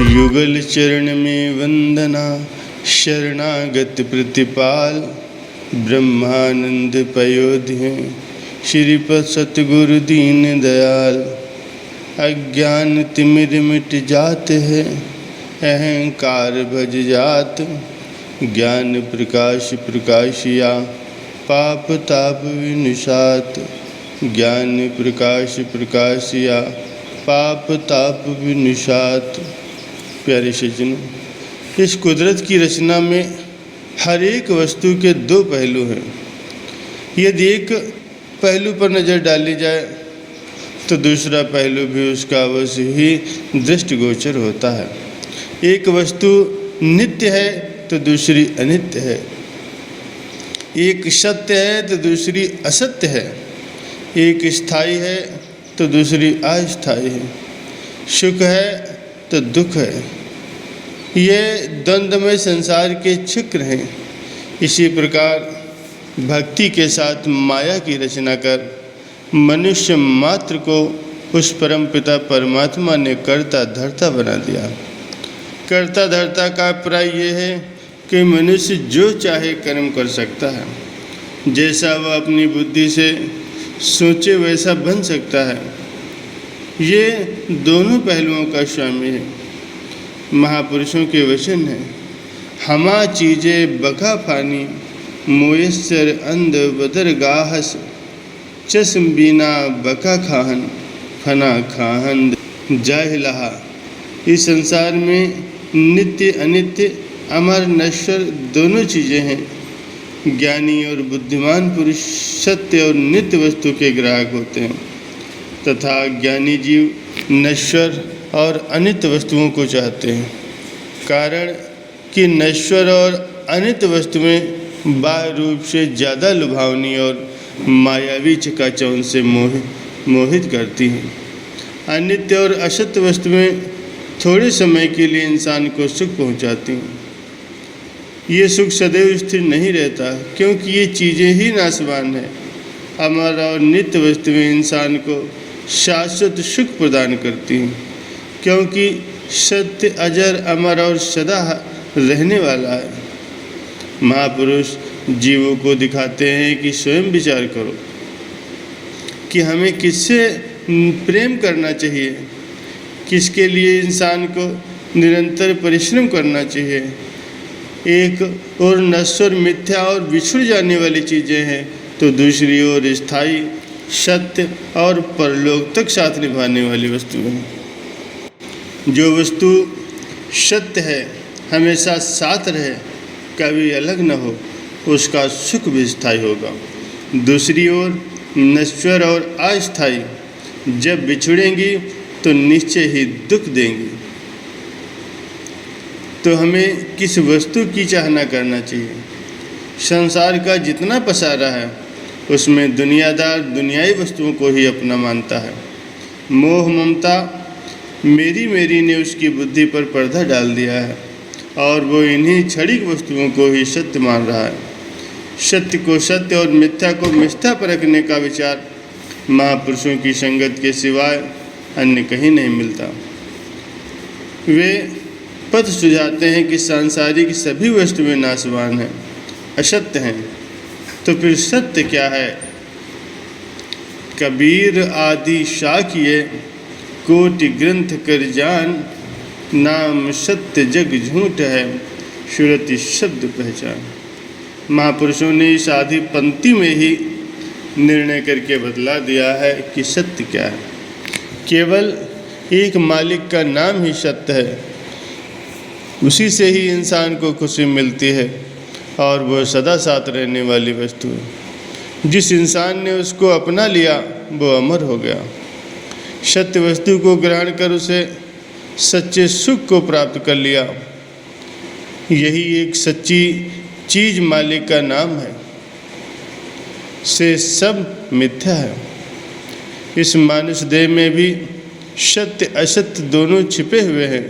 युगल चरण में वंदना, शरणागत प्रतिपाल। ब्रह्मानंद पयोध्य श्रीपद सतगुरु दीन दयाल। अज्ञान तिमिर मिट जात है, अहंकार भज जात। ज्ञान प्रकाश प्रकाशिया, पाप ताप विनिशात। ज्ञान प्रकाश प्रकाशिया, पाप ताप विनिशात। प्यारे सज्जनों, इस कुदरत की रचना में हर एक वस्तु के दो पहलू हैं। यदि एक पहलू पर नज़र डाली जाए तो दूसरा पहलू भी उसका अवश्य ही दृष्टिगोचर होता है। एक वस्तु नित्य है तो दूसरी अनित्य है, एक सत्य है तो दूसरी असत्य है, एक स्थायी है तो दूसरी अस्थायी है, सुख है तो दुख है। ये द्वंद्वमय संसार के चक्र हैं। इसी प्रकार भक्ति के साथ माया की रचना कर मनुष्य मात्र को उस परम पिता परमात्मा ने कर्ता धर्ता बना दिया। कर्ता धर्ता का प्राय ये है कि मनुष्य जो चाहे कर्म कर सकता है, जैसा वह अपनी बुद्धि से सोचे वैसा बन सकता है। ये दोनों पहलुओं का स्वामी है। महापुरुषों के वचन है, हमा चीज़ें बका फानी, मोयसर अंध बदर गाहस। चश्म बीना बका खाहन, फना खाहन जाहिलहा। इस संसार में नित्य अनित्य, अमर नश्वर दोनों चीज़ें हैं। ज्ञानी और बुद्धिमान पुरुष सत्य और नित्य वस्तु के ग्राहक होते हैं तथा ज्ञानी जीव नश्वर और अनित्य वस्तुओं को चाहते हैं। कारण कि नश्वर और अनित्य वस्तुएं बाह्य रूप से ज़्यादा लुभावनी और मायावी चकाचौंध से मोहित करती हैं। अनित्य और असत्य वस्तुएं थोड़े समय के लिए इंसान को सुख पहुंचाती हैं। ये सुख सदैव स्थिर नहीं रहता, क्योंकि ये चीज़ें ही नाशवान हैं। अमर और नित्य वस्तुएं इंसान को शाश्वत सुख प्रदान करती हैं, क्योंकि सत्य अजर अमर और सदा रहने वाला है। महापुरुष जीवों को दिखाते हैं कि स्वयं विचार करो कि हमें किससे प्रेम करना चाहिए, किसके लिए इंसान को निरंतर परिश्रम करना चाहिए। एक और नश्वर मिथ्या और बिछुड़ जाने वाली चीज़ें हैं, तो दूसरी ओर स्थायी सत्य और परलोक तक साथ निभाने वाली वस्तुएं हैं। जो वस्तु सत्य है, हमेशा साथ रहे, कभी अलग न हो, उसका सुख भी स्थायी होगा। दूसरी ओर नश्वर और अस्थायी जब बिछुड़ेंगी तो निश्चय ही दुख देंगी। तो हमें किस वस्तु की चाहना करना चाहिए? संसार का जितना पसारा है उसमें दुनियादार दुनियाई वस्तुओं को ही अपना मानता है। मोह ममता मेरी मेरी ने उसकी बुद्धि पर पर्दा डाल दिया है और वो इन्हीं क्षणिक वस्तुओं को ही सत्य मान रहा है। सत्य को सत्य और मिथ्या को मिथ्या परखने का विचार महापुरुषों की संगत के सिवाय अन्य कहीं नहीं मिलता। वे पथ सुझाते हैं कि सांसारिक सभी वस्तुएं नाशवान हैं, असत्य हैं। तो फिर सत्य क्या है? कबीर आदि शाकिये कोटि ग्रंथ कर जान, नाम सत्य जग झूठ है, सुरति शब्द पहचान। महापुरुषों ने इस आदि पंक्ति में ही निर्णय करके बतला दिया है कि सत्य क्या है। केवल एक मालिक का नाम ही सत्य है, उसी से ही इंसान को खुशी मिलती है और वह सदा साथ रहने वाली वस्तु है। जिस इंसान ने उसको अपना लिया वो अमर हो गया। सत्य वस्तु को ग्रहण कर उसे सच्चे सुख को प्राप्त कर लिया। यही एक सच्ची चीज मालिक का नाम है। से सब मिथ्या है। इस मानुष देह में भी सत्य असत्य दोनों छिपे हुए हैं।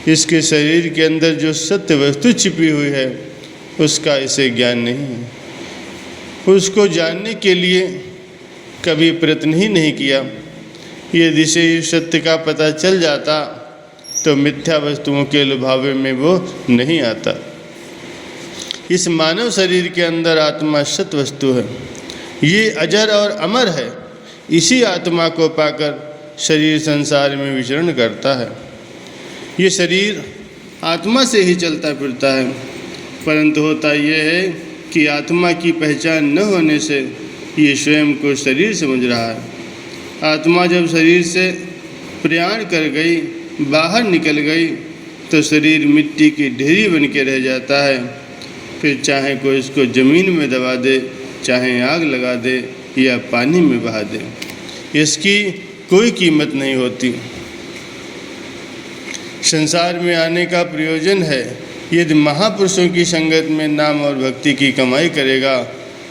इसके शरीर के अंदर जो सत्य वस्तु छिपी हुई है उसका इसे ज्ञान नहीं है। उसको जानने के लिए कभी प्रयत्न ही नहीं किया। यदि इसे सत्य का पता चल जाता तो मिथ्या वस्तुओं के लुभावे में वो नहीं आता। इस मानव शरीर के अंदर आत्मा सत वस्तु है, ये अजर और अमर है। इसी आत्मा को पाकर शरीर संसार में विचरण करता है। ये शरीर आत्मा से ही चलता फिरता है, परंतु होता यह है कि आत्मा की पहचान न होने से ये स्वयं को शरीर समझ रहा है। आत्मा जब शरीर से प्रयाण कर गई, बाहर निकल गई, तो शरीर मिट्टी की ढेरी बन के रह जाता है। फिर चाहे कोई इसको ज़मीन में दबा दे, चाहे आग लगा दे या पानी में बहा दे, इसकी कोई कीमत नहीं होती। संसार में आने का प्रयोजन है, यदि महापुरुषों की संगत में नाम और भक्ति की कमाई करेगा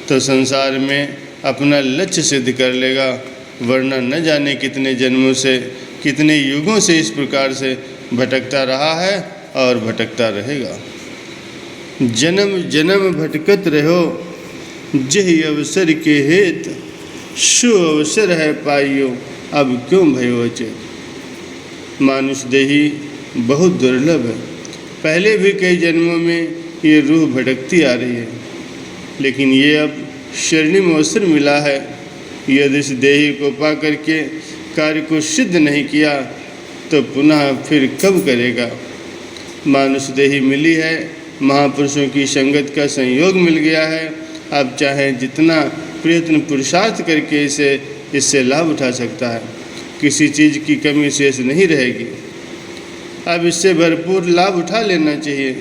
तो संसार में अपना लक्ष्य सिद्ध कर लेगा, वरना न जाने कितने जन्मों से, कितने युगों से इस प्रकार से भटकता रहा है और भटकता रहेगा। जन्म जन्म भटकत रहो, जहि अवसर के हेत, शु अवसर है पाइयो, अब क्यों भयो अचेत। मानुष देही बहुत दुर्लभ है। पहले भी कई जन्मों में ये रूह भटकती आ रही है, लेकिन ये अब स्वर्णिम अवसर मिला है। यदि इस देही को पा करके कार्य को सिद्ध नहीं किया तो पुनः फिर कब करेगा। मानुष देही मिली है, महापुरुषों की संगत का संयोग मिल गया है। अब चाहे जितना प्रयत्न पुरुषार्थ करके इससे लाभ उठा सकता है, किसी चीज़ की कमी शेष नहीं रहेगी। अब इससे भरपूर लाभ उठा लेना चाहिए।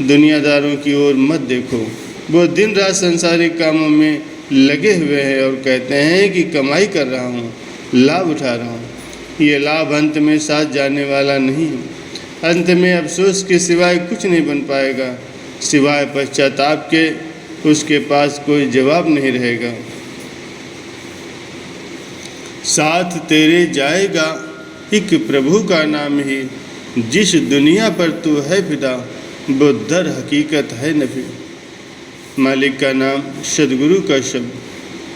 दुनियादारों की ओर मत देखो, वो दिन रात सांसारिक कामों में लगे हुए हैं और कहते हैं कि कमाई कर रहा हूँ, लाभ उठा रहा हूँ। ये लाभ अंत में साथ जाने वाला नहीं है। अंत में अफसोस के सिवाय कुछ नहीं बन पाएगा। सिवाय पश्चाताप के उसके पास कोई जवाब नहीं रहेगा। साथ तेरे जाएगा एक प्रभु का नाम ही, जिस दुनिया पर तू है फिदा, वो दर हकीकत है नफी। मालिक का नाम, सदगुरु का शब्द,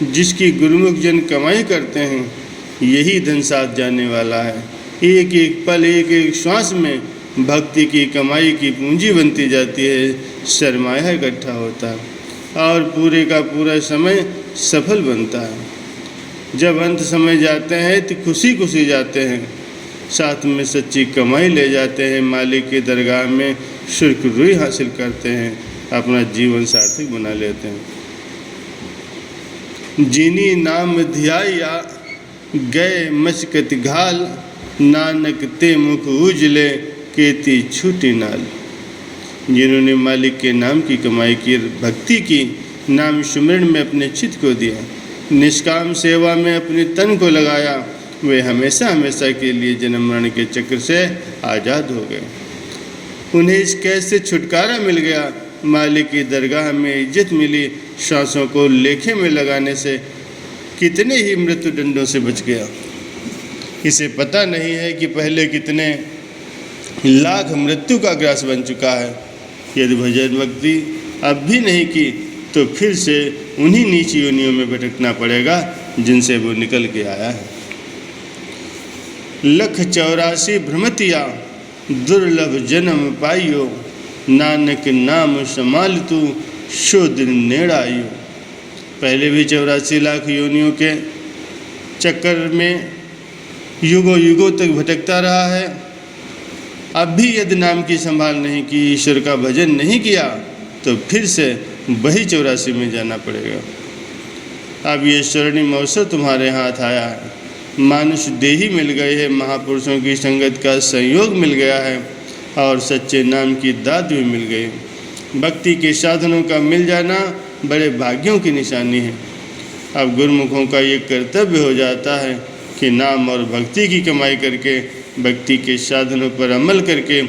जिसकी गुरुमुख जन कमाई करते हैं, यही धन साथ जाने वाला है। एक एक पल, एक एक श्वास में भक्ति की कमाई की पूंजी बनती जाती है, सरमाया इकट्ठा होता है और पूरे का पूरा समय सफल बनता है। जब अंत समय जाते हैं तो खुशी खुशी जाते हैं, साथ में सच्ची कमाई ले जाते हैं, मालिक की दरगाह में शुक्र हासिल करते हैं, अपना जीवन सार्थक बना लेते हैं। जिनी नाम ध्याया गए मशकत घाल, नानक ते मुख उजले केती छूटी नाल। जिन्होंने मालिक के नाम की कमाई की, भक्ति की, नाम सुमिरन में अपने चित्त को दिया, निष्काम सेवा में अपने तन को लगाया, वे हमेशा हमेशा के लिए जन्म मरण के चक्र से आज़ाद हो गए। उन्हें इस कैद से छुटकारा मिल गया। मालिक की दरगाह में इज्जत मिली। सांसों को लेखे में लगाने से कितने ही मृत्यु दंडों से बच गया। इसे पता नहीं है कि पहले कितने लाख मृत्यु का ग्रास बन चुका है। यदि भजन भक्ति अब भी नहीं की तो फिर से उन्हीं नीच योनियों में भटकना पड़ेगा जिनसे वो निकल के आया है। 184 भ्रमतिया दुर्लभ जन्म पाइयो, नानक नाम संभाल तू शो दिन नेड़ाइयो। पहले भी 84 लाख योनियों के चक्कर में युगों युगों तक भटकता रहा है। अब भी यदि नाम की संभाल नहीं की, ईश्वर का भजन नहीं किया तो फिर से वही 84 में जाना पड़ेगा। अब ये स्वर्णिम अवसर तुम्हारे हाथ आया है। मानुष देही मिल गए हैं, महापुरुषों की संगत का संयोग मिल गया है और सच्चे नाम की दात भी मिल गई। भक्ति के साधनों का मिल जाना बड़े भाग्यों की निशानी है। अब गुरुमुखों का ये कर्तव्य हो जाता है कि नाम और भक्ति की कमाई करके, भक्ति के साधनों पर अमल करके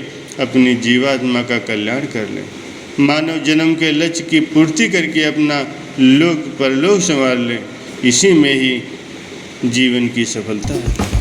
अपनी जीवात्मा का कल्याण कर लें। मानव जन्म के लक्ष्य की पूर्ति करके अपना लोक परलोक संवार लें। इसी में ही जीवन की सफलता है।